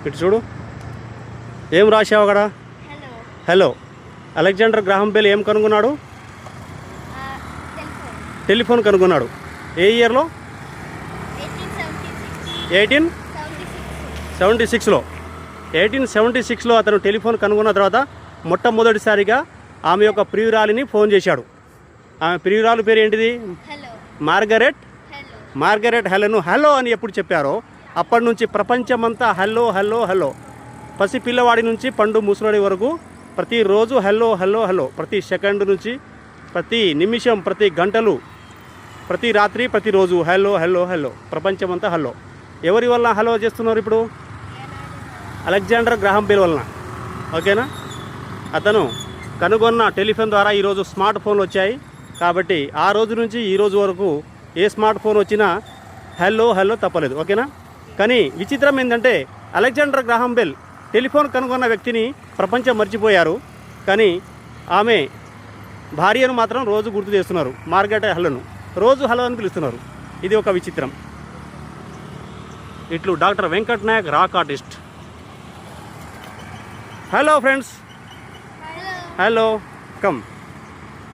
ఇటు చూడు, ఏం రాశావు అక్కడ? హలో. అలెగ్జాండర్ గ్రాహం బెల్ ఏం కనుగొన్నాడు? టెలిఫోన్ కనుగొన్నాడు. ఏ ఇయర్లో? 1876లో. 1876లో అతను టెలిఫోన్ కనుగొన్న తర్వాత మొట్టమొదటిసారిగా ఆమె యొక్క ప్రియురాలిని ఫోన్ చేశాడు. ఆమె ప్రియురాలు పేరు ఏంటిది? మార్గరెట్ హెలెను హలో అని ఎప్పుడు చెప్పారో అప్పటి నుంచి ప్రపంచమంతా హలో హలో హలో. పసి పిల్లవాడి నుంచి పండు ముసలాడి వరకు ప్రతిరోజు హలో హలో హలో. ప్రతి సెకండ్ నుంచి, ప్రతి నిమిషం, ప్రతి గంటలు, ప్రతి రాత్రి, ప్రతిరోజు హలో హలో హలో. ప్రపంచమంతా హలో. ఎవరి వల్ల హలో చేస్తున్నారు ఇప్పుడు? అలెగ్జాండర్ గ్రాహం బెల్ వలన. ఓకేనా? అతను కనుగొన్న టెలిఫోన్ ద్వారా ఈరోజు స్మార్ట్ ఫోన్లు వచ్చాయి. కాబట్టి ఆ రోజు నుంచి ఈ రోజు వరకు ఏ స్మార్ట్ ఫోన్ వచ్చినా హలో హలో తప్పలేదు. ఓకేనా? కానీ విచిత్రం ఏంటంటే అలెగ్జాండర్ గ్రాహం బెల్ టెలిఫోన్ కనుగొన్న వ్యక్తిని ప్రపంచం మర్చిపోయారు. కానీ ఆమె భార్యను మాత్రం రోజు గుర్తు చేస్తున్నారు. మార్గరెట్ హెలెను రోజు హలో అని పిలుస్తున్నారు. ఇది ఒక విచిత్రం. ఇట్లు doctor Venkat Nayak, rock artist. Hello friends, hello, come.